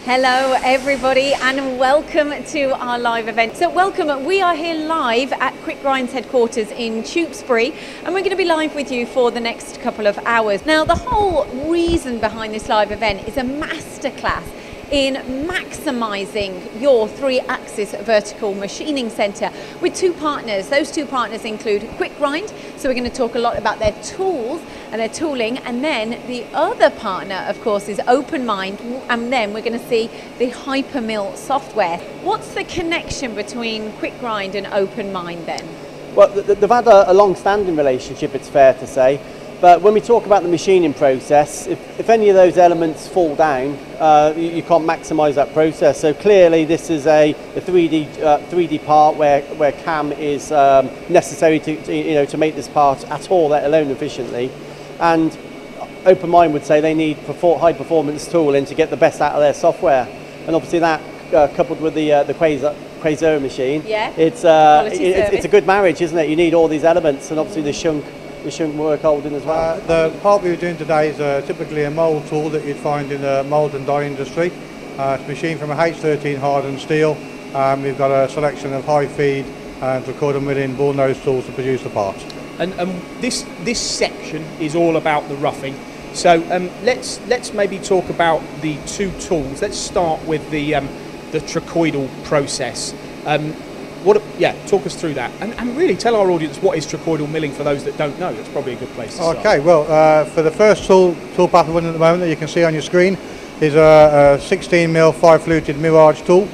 Hello everybody and welcome to our live event. So welcome, we are here live at Quickgrind's headquarters in Tewkesbury and we're going to be live with you for the next couple of hours. Now the whole reason behind this live event is a masterclass in maximising your 3-axis vertical machining centre with two partners. Those two partners include Quickgrind, so we're going to talk a lot about their tools and their tooling, and then the other partner of course is OpenMind, and then we're going to see the Hypermill software. What's the connection between Quickgrind and OpenMind then? Well, they've had a long-standing relationship, it's fair to say. But when we talk about the machining process, if any of those elements fall down, you can't maximise that process. So clearly this is a 3D part where CAM is necessary to make this part at all, let alone efficiently. And OpenMind would say they need high performance tooling to get the best out of their software. And obviously that coupled with the Quasar machine, it's a good marriage, isn't it? You need all these elements, and obviously the shunt work holding as well. The part we were doing today is typically a mould tool that you'd find in the mould and die industry. It's machined from a H13 hardened steel. We've got a selection of high feed and tricoidal milling ball nose tools to produce the part. And this section is all about the roughing. So let's maybe talk about the two tools. Let's start with the tricoidal process. Talk us through that, and really tell our audience what is tricoidal milling for those that don't know. That's probably a good place to start. Okay, well, for the first tool path we're running at the moment that you can see on your screen is a 16mm 5-fluted Mirage tool.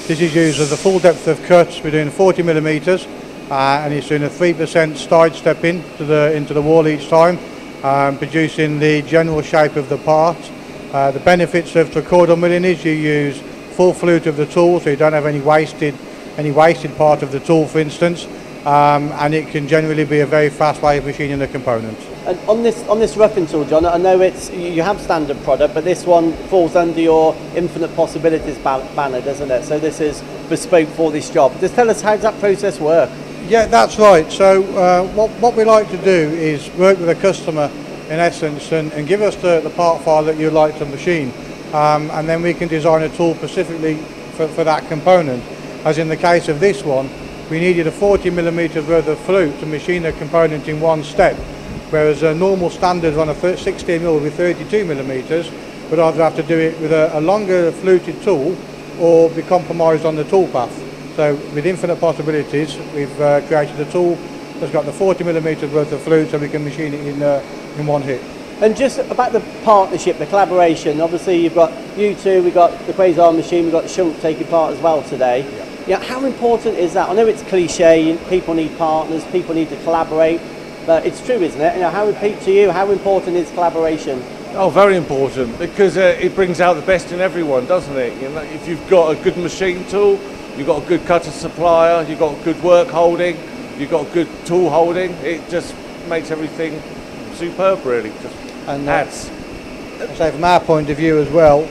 This is used as the full depth of cuts. We're doing 40mm, and it's doing a 3% side step into the wall each time, producing the general shape of the part. The benefits of tricoidal milling is you use full flute of the tool, so you don't have any wasted part of the tool, for instance, and it can generally be a very fast way of machining a component. And on this roughing tool, John, I know you have standard product, but this one falls under your infinite possibilities banner, doesn't it? So this is bespoke for this job. Just tell us, how does that process work? Yeah, that's right. So what we like to do is work with a customer in essence and give us the part file that you'd like to machine, and then we can design a tool specifically for that component. As in the case of this one, we needed a 40mm worth of flute to machine a component in one step, whereas a normal standard on a 16mm with 32mm would either have to do it with a longer fluted tool or be compromised on the tool path. So with infinite possibilities, we've created a tool that's got the 40mm worth of flute, so we can machine it in one hit. And just about the partnership, the collaboration, obviously you've got you two, we've got the Quasar machine, we've got Shunt taking part as well today. Yeah, how important is that? I know it's cliche, people need partners, people need to collaborate, but it's true, isn't it? How important is collaboration? Oh, very important, because it brings out the best in everyone, doesn't it? You know, if you've got a good machine tool, you've got a good cutter supplier, you've got good work holding, you've got good tool holding, it just makes everything superb, really. And adds. So from our point of view as well,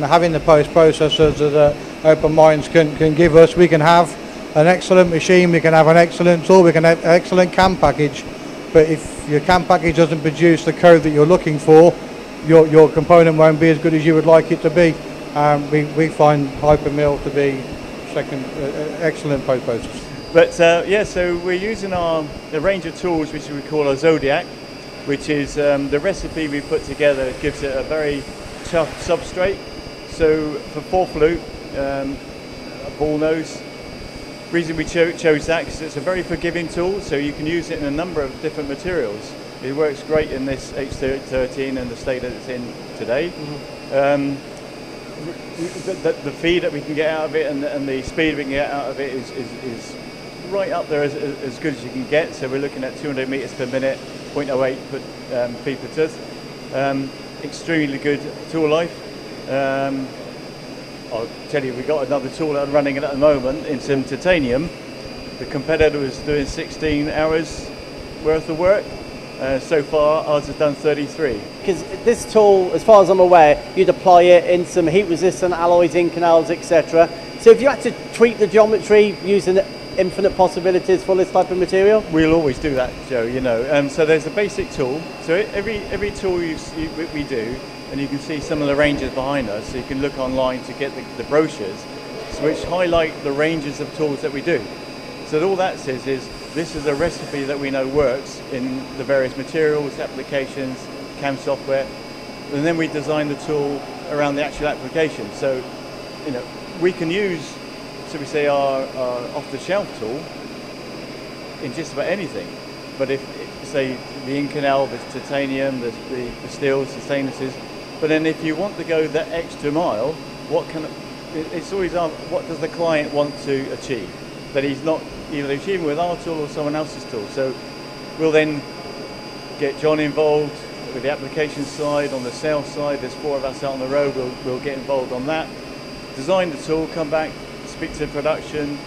having the post-processors that OpenMinds can give us, we can have an excellent machine, we can have an excellent tool, we can have an excellent CAM package, but if your CAM package doesn't produce the code that you're looking for, your component won't be as good as you would like it to be. We find Hypermill to be excellent post-processor. But so we're using a range of tools which we call a Zodiac, which is the recipe we put together gives it a very tough substrate. So for 4-flute, a ball nose, the reason we chose that because it's a very forgiving tool, so you can use it in a number of different materials. It works great in this H13 and the state that it's in today. Mm-hmm. The feed that we can get out of it and the speed we can get out of it is right up there as good as you can get. So we're looking at 200 meters per minute, 0.08 feet per tooth. Extremely good tool life. I'll tell you, we've got another tool running at the moment in some titanium. The competitor was doing 16 hours worth of work. So far, ours has done 33. Because this tool, as far as I'm aware, you'd apply it in some heat-resistant alloys, inconels, etc. So if you had to tweak the geometry using infinite possibilities for this type of material? We'll always do that, Joe, you know. So there's a basic tool. So every tool we do and you can see some of the ranges behind us, so you can look online to get the brochures, which highlight the ranges of tools that we do. So all that says is, this is a recipe that we know works in the various materials, applications, CAM software, and then we design the tool around the actual application. So, you know, we can use, so we say, our off-the-shelf tool in just about anything. But if, say, the Inconel, the titanium, the steels, the stainlesses, but then if you want to go that extra mile, it's always what does the client want to achieve? That he's not either achieving with our tool or someone else's tool. So we'll then get John involved with the application side, on the sales side. There's 4 of us out on the road. We'll get involved on that. Design the tool, come back, speak to production.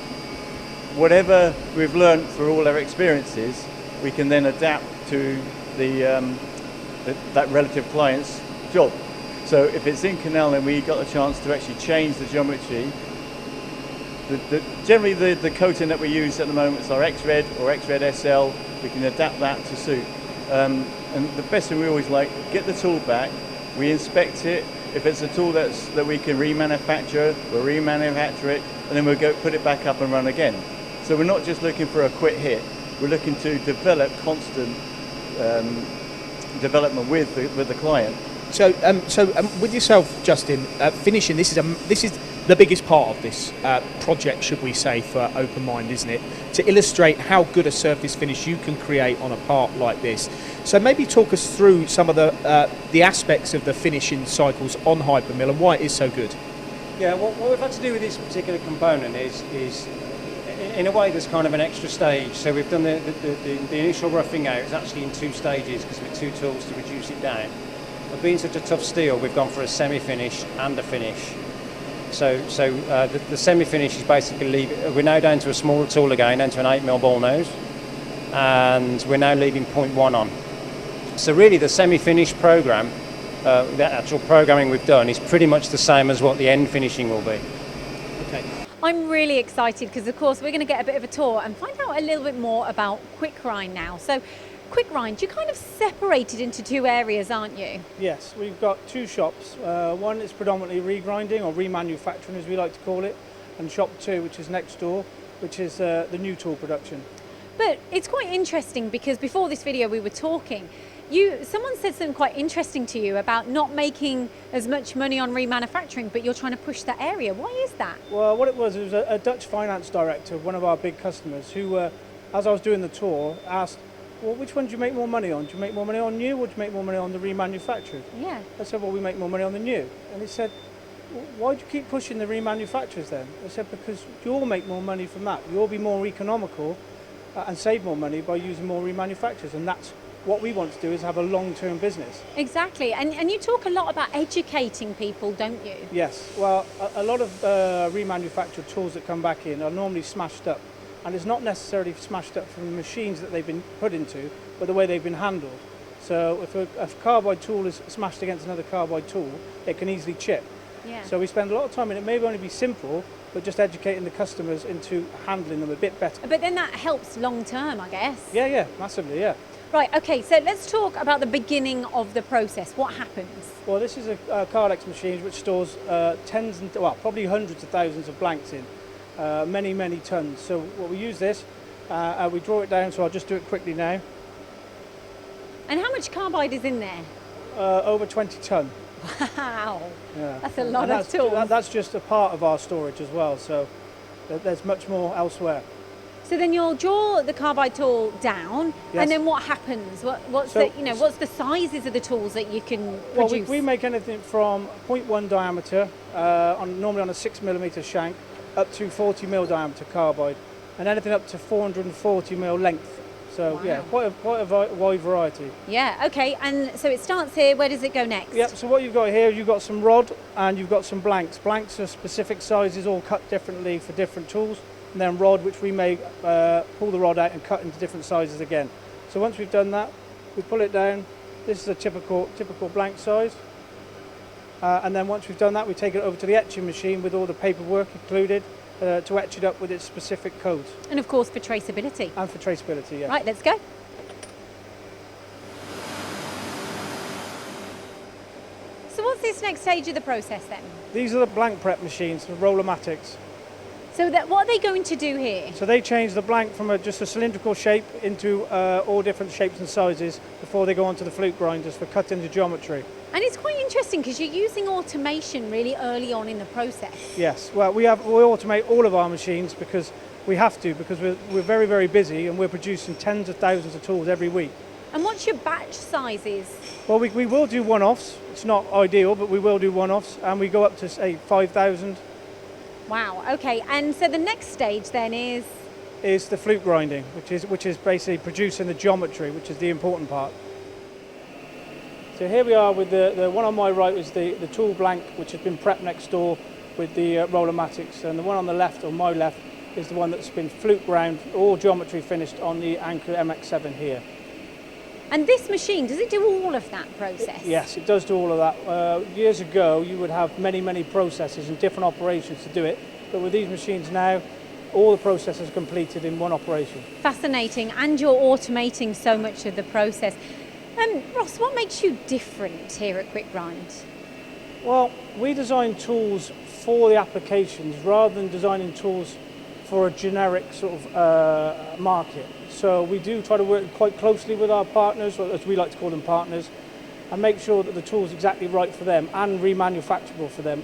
Whatever we've learned through all our experiences, we can then adapt to that relative client's job. So if it's Inconel and we got a chance to actually change the geometry, generally the coating that we use at the moment is our X-Red or X-Red SL. We can adapt that to suit. And the best thing we always like, get the tool back, we inspect it. If it's a tool that we can remanufacture, we'll remanufacture it, and then we'll go put it back up and run again. So we're not just looking for a quick hit, we're looking to develop constant development with the client. So with yourself, Justin, finishing, this is the biggest part of this project, should we say, for Open Mind, isn't it? To illustrate how good a surface finish you can create on a part like this. So maybe talk us through some of the aspects of the finishing cycles on Hypermill and why it is so good. Yeah, what we've had to do with this particular component is in a way there's kind of an extra stage. So we've done the initial roughing out is actually in 2 stages because with 2 tools to reduce it down. But being such a tough steel, we've gone for a semi-finish and a finish. So the semi-finish is basically, we're now down to a smaller tool again, down to an 8mm ball nose, and we're now leaving 0.1 on. So really the semi-finish program, the actual programming we've done is pretty much the same as what the end finishing will be. Okay. I'm really excited because, of course, we're going to get a bit of a tour and find out a little bit more about Quickgrind now. So Quickgrind, you're kind of separated into 2 areas, aren't you? Yes, we've got 2 shops. One is predominantly regrinding or remanufacturing, as we like to call it, and shop 2, which is next door, which is the new tool production. But it's quite interesting because before this video we were talking, someone said something quite interesting to you about not making as much money on remanufacturing, but you're trying to push that area. Why is that? Well, what it was a Dutch finance director, one of our big customers, who, as I was doing the tour, asked, well, which one do you make more money on? Do you make more money on new or do you make more money on the remanufactured? Yeah. I said, well, we make more money on the new. And he said, why do you keep pushing the remanufacturers then? I said, because you'll make more money from that. You'll be more economical and save more money by using more remanufacturers. And that's what we want to do, is have a long-term business. Exactly. And you talk a lot about educating people, don't you? Yes. Well, a lot of remanufactured tools that come back in are normally smashed up. And it's not necessarily smashed up from the machines that they've been put into, but the way they've been handled. So if a carbide tool is smashed against another carbide tool, it can easily chip. Yeah. So we spend a lot of time, and it may only be simple, but just educating the customers into handling them a bit better. But then that helps long term, I guess. Yeah, massively, yeah. Right, okay, so let's talk about the beginning of the process. What happens? Well, this is a Cardex machine which stores probably hundreds of thousands of blanks in. Many tons. So what we use this, we draw it down, so I'll just do it quickly now. And how much carbide is in there? Over 20 ton. Wow, Yeah. that's a lot of tools. That's just a part of our storage as well, so there's much more elsewhere. So then you'll draw the carbide tool down, Yes. and then what happens? What's the sizes of the tools that you can Well, produce? we make anything from 0.1 diameter, normally on a 6mm shank, up to 40mm diameter carbide, and anything up to 440mm length. So Wow. yeah, quite a wide variety. Yeah, okay, and so it starts here. Where does it go next? Yep, so what you've got here, you've got some rod and you've got some blanks. Blanks are specific sizes, all cut differently for different tools, and then rod, which we may pull the rod out and cut into different sizes again. So once we've done that, we pull it down. This is a typical blank size. And then once we've done that, we take it over to the etching machine with all the paperwork included to etch it up with its specific codes. And of course for traceability. And for traceability, yeah. Right, let's go. So what's this next stage of the process then? These are the blank prep machines, the roller-matics. So what are they going to do here? So they change the blank from just a cylindrical shape into all different shapes and sizes before they go onto the flute grinders for cutting the geometry. And it's quite interesting because you're using automation really early on in the process. Yes, well, we automate all of our machines because we have to, because we're very, very busy and we're producing tens of thousands of tools every week. And what's your batch sizes? Well, we will do one-offs. It's not ideal, but we will do one-offs, and we go up to, say, 5,000. Wow, okay. And so the next stage then is the flute grinding, which is basically producing the geometry, which is the important part. So here we are with the one on my right is the tool blank, which has been prepped next door with the roller-matics, and the one on the left, on my left, is the one that's been flute ground, all geometry finished on the Anchor MX7 here. And this machine, does it do all of that process? Yes, it does do all of that. Years ago, you would have many, many processes and different operations to do it. But with these machines now, all the processes are completed in one operation. Fascinating, and you're automating so much of the process. Ross, what makes you different here at Quickgrind? Well, we design tools for the applications rather than designing tools for a generic sort of market. So we do try to work quite closely with our partners, or as we like to call them partners, and make sure that the tool's exactly right for them and remanufacturable for them,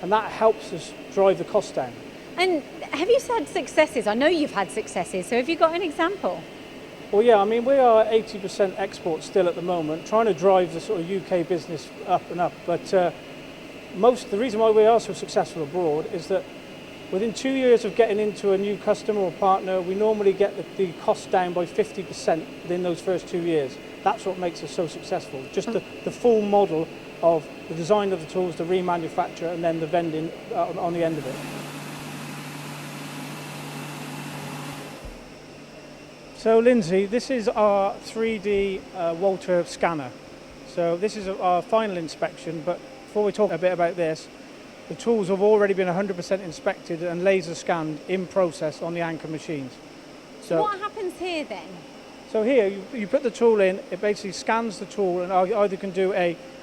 and that helps us drive the cost down. And have you had successes? I know you've had successes, so have you got an example? Well, yeah, I mean, we are 80% export still at the moment, trying to drive the sort of UK business up and up, but the reason why we are so successful abroad is that within 2 years of getting into a new customer or partner, we normally get the cost down by 50% within those first 2 years. That's what makes us so successful. Just the full model of the design of the tools, the remanufacture, and then the vending on the end of it. So Lindsay, this is our 3D Walter scanner. So this is our final inspection, but before we talk a bit about this, the tools have already been 100% inspected and laser scanned in process on the Anchor machines. So what happens here then? So here you put the tool in, it basically scans the tool and either can do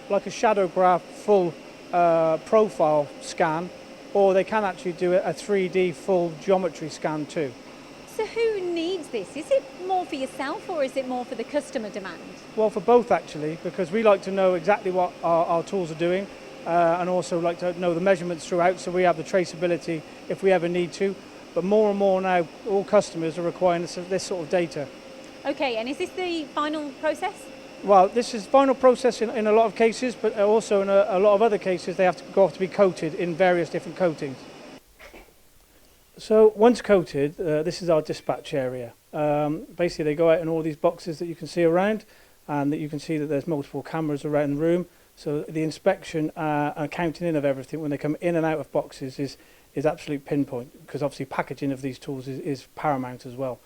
like a shadow graph full profile scan, or they can actually do a 3D full geometry scan too. So who needs this? Is it more for yourself or is it more for the customer demand? Well, for both actually, because we like to know exactly what our tools are doing. And also like to know the measurements throughout, so we have the traceability if we ever need to. But more and more now, all customers are requiring this sort of data. Okay, and is this the final process? Well, this is final process in a lot of cases, but also in a lot of other cases they have to be coated in various different coatings. So once coated, this is our dispatch area. Basically they go out in all these boxes that you can see around, and that you can see that there's multiple cameras around the room. So the inspection and counting in of everything when they come in and out of boxes is absolute pinpoint, because obviously packaging of these tools is paramount as well.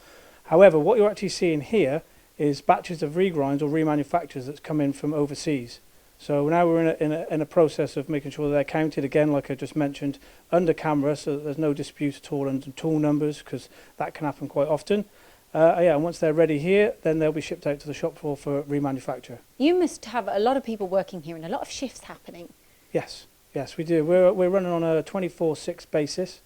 However, what you're actually seeing here is batches of regrinds or remanufactures that's come in from overseas. So now we're in a process of making sure that they're counted again, like I just mentioned, under camera, so that there's no dispute at all under tool numbers, because that can happen quite often. And once they're ready here, then they'll be shipped out to the shop floor for remanufacture. You must have a lot of people working here and a lot of shifts happening. Yes, we do. We're running on a 24/6 basis.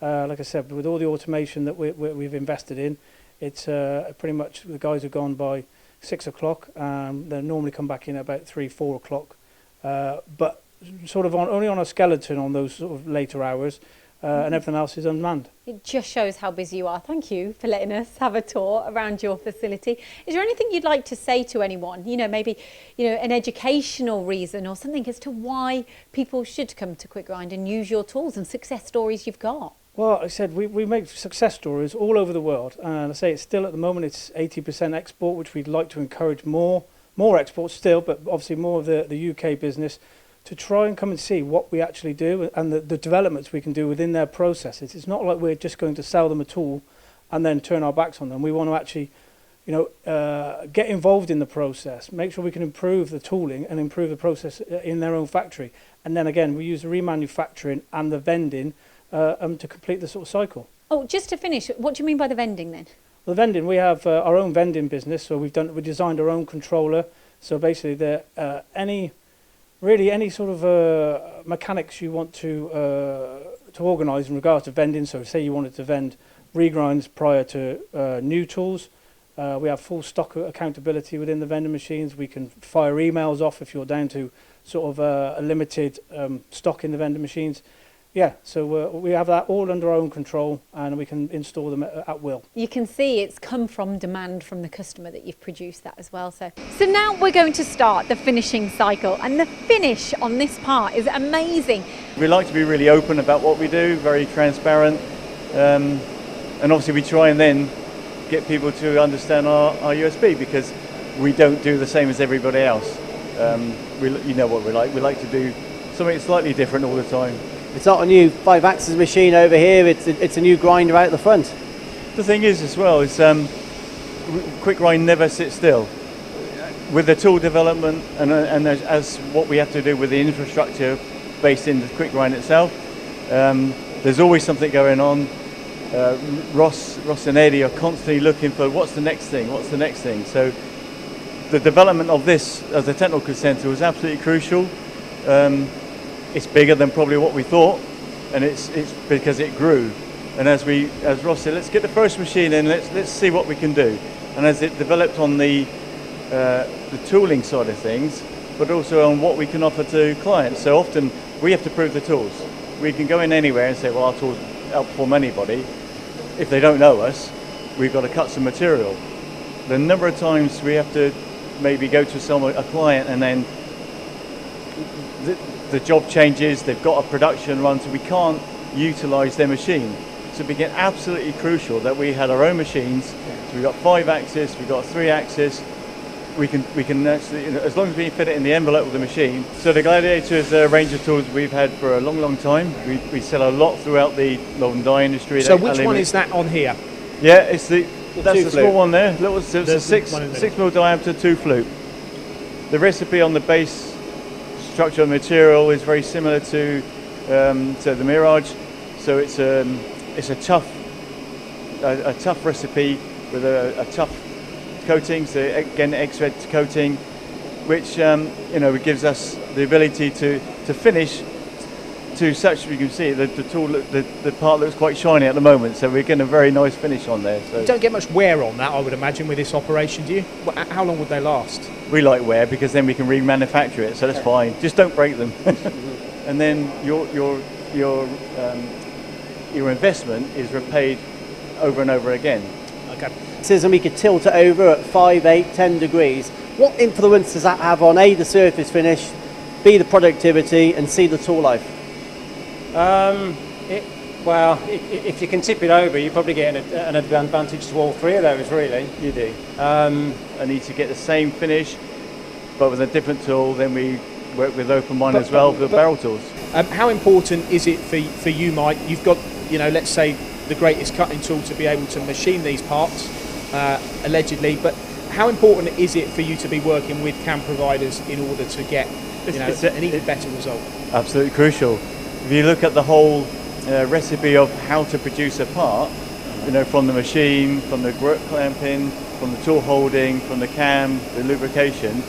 Like I said, with all the automation that we've invested in, it's pretty much the guys are gone by 6 o'clock. They normally come back in at about 3-4 o'clock. But sort of only on a skeleton on those sort of later hours. And everything else is unmanned. It just shows how busy you are. Thank you for letting us have a tour around your facility. Is there anything you'd like to say to anyone? Maybe an educational reason or something as to why people should come to Quickgrind and use your tools and success stories you've got? Well, like I said, we make success stories all over the world. And I say it's still at the moment, it's 80% export, which we'd like to encourage more exports still, but obviously more of the UK business, to try and come and see what we actually do and the developments we can do within their processes. It's not like we're just going to sell them a tool and then turn our backs on them. We want to actually, get involved in the process, make sure we can improve the tooling and improve the process in their own factory. And then again, we use the remanufacturing and the vending to complete the sort of cycle. Oh, just to finish, what do you mean by the vending then? Well, the vending, we have our own vending business, so we designed our own controller. So basically, any really any sort of mechanics you want to organise in regards to vending. So say you wanted to vend regrinds prior to new tools. We have full stock accountability within the vending machines. We can fire emails off if you're down to sort of a limited stock in the vending machines. Yeah, so we have that all under our own control, and we can install them at will. You can see it's come from demand from the customer that you've produced that as well. So now we're going to start the finishing cycle, and the finish on this part is amazing. We like to be really open about what we do, very transparent, and obviously we try and then get people to understand our USP, because we don't do the same as everybody else. You know what we like to do something slightly different all the time. It's not a new 5-axis machine over here, it's a new grinder out the front. The thing is as well, is Quickgrind never sits still. With the tool development and as what we have to do with the infrastructure based in the Quickgrind itself, there's always something going on. Ross and Eddie are constantly looking for what's the next thing. So the development of this as a technical centre was absolutely crucial. It's bigger than probably what we thought, and it's because it grew. And as Ross said, let's get the first machine in, let's see what we can do. And as it developed on the tooling side of things, but also on what we can offer to clients. So often we have to prove the tools. We can go in anywhere and say, well, our tools outperform anybody. If they don't know us, we've got to cut some material. The number of times we have to maybe go to a client, and then the job changes, they've got a production run, so we can't utilise their machine. So it became absolutely crucial that we had our own machines. So we've got 5-axis, we've got 3-axis. We can actually, as long as we fit it in the envelope of the machine. So the Gladiator is a range of tools we've had for a long time. We sell a lot throughout the modern die industry. So which one is that on here? Yeah, that's the small one there. It's a 6 mil diameter 2-flute. The recipe on the base structure of the material is very similar to the Mirage. So it's a tough recipe with a tough coating, so again X-red coating, which it gives us the ability to finish to such, you can see the part looks quite shiny at the moment, so we're getting a very nice finish on there. So you don't get much wear on that, I would imagine, with this operation, do you? How long would they last? We like wear because then we can remanufacture it, so that's fine. Just don't break them. And then your investment is repaid over and over again. Okay. And we could tilt it over at 5, 8, 10 degrees. What influence does that have on A, the surface finish, B, the productivity, and C, the tool life? If you can tip it over, you probably get an advantage to all three of those, really. You do. I need to get the same finish, but with a different tool. Then we work with OpenMind as well for the barrel tools. How important is it for you, Mike? You've got, let's say, the greatest cutting tool to be able to machine these parts, allegedly, but how important is it for you to be working with CAM providers in order to get an even better result? Absolutely crucial. If you look at the whole recipe of how to produce a part, from the machine, from the grip clamping, from the tool holding, from the cam, the lubrication,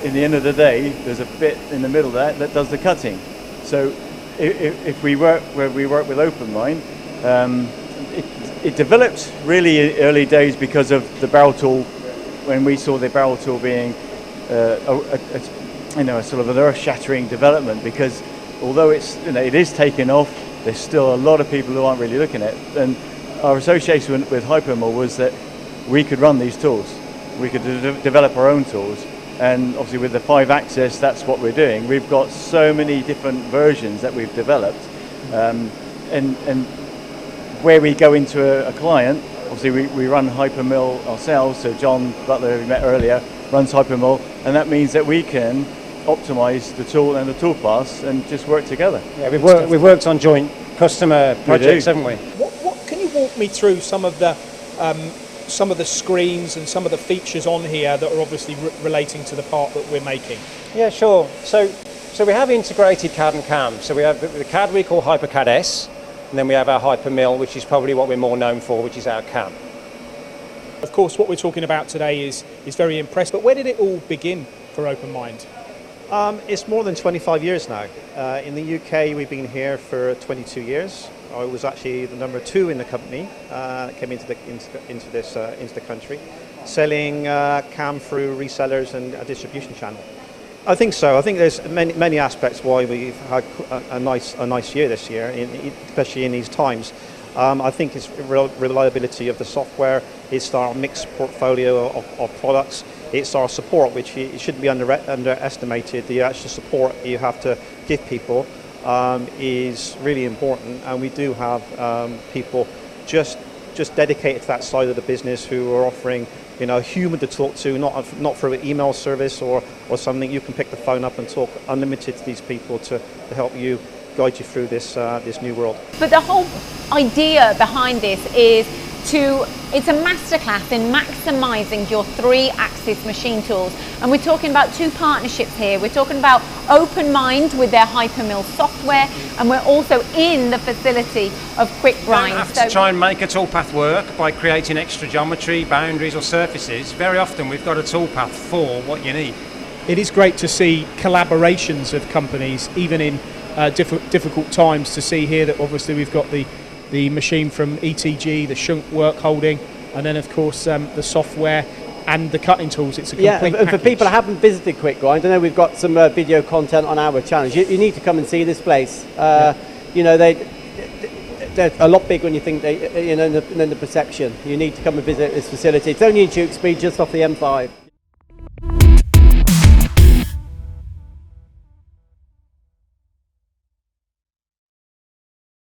in the end of the day, there's a bit in the middle there that does the cutting. So if we work where we work with OpenMind, it developed really early days because of the barrel tool. When we saw the barrel tool being a sort of an earth-shattering development, because although it is taking off, there's still a lot of people who aren't really looking at it. And our association with Hypermill was that we could run these tools. We could develop our own tools. And obviously with the 5-axis, that's what we're doing. We've got so many different versions that we've developed. And where we go into a client, obviously we run Hypermill ourselves. So John Butler, who we met earlier, runs Hypermill. And that means that we can optimize the tool and the tool pass and just work together. Yeah, we've worked on joint customer projects, haven't we? What can you walk me through some of the screens and some of the features on here that are obviously relating to the part that we're making? Yeah, sure. So we have integrated CAD and CAM. So we have the CAD we call HyperCAD S, and then we have our Hypermill, which is probably what we're more known for, which is our CAM. Of course, what we're talking about today is very impressive. But where did it all begin for OpenMind? It's more than 25 years now. In the UK, we've been here for 22 years. I was actually the number 2 in the company that came into the country, selling cam through resellers and a distribution channel. I think so. I think there's many aspects why we've had a nice year this year, especially in these times. I think it's reliability of the software. It's our mixed portfolio of products. It's our support, which it shouldn't be underestimated. The actual support you have to give people is really important, and we do have people just dedicated to that side of the business who are offering, a human to talk to, not through an email service or something. You can pick the phone up and talk unlimited to these people to help you, guide you through this new world. But the whole idea behind this is it's a masterclass in maximising your 3-axis machine tools, and we're talking about 2 partnerships here. We're talking about OpenMind with their Hypermill software, and we're also in the facility of Quickgrind. You don't have to try and make a toolpath work by creating extra geometry, boundaries or surfaces. Very often we've got a toolpath for what you need. It is great to see collaborations of companies, even in difficult times, to see here that obviously we've got the machine from ETG, the shunt work holding, and then of course the software and the cutting tools. It's a complete and for package. people who haven't visited Quickgrind, I know we've got some video content on our channel. You need to come and see this place. They're a lot bigger when you think than the perception. You need to come and visit this facility. It's only in Tewkesbury, just off the M5.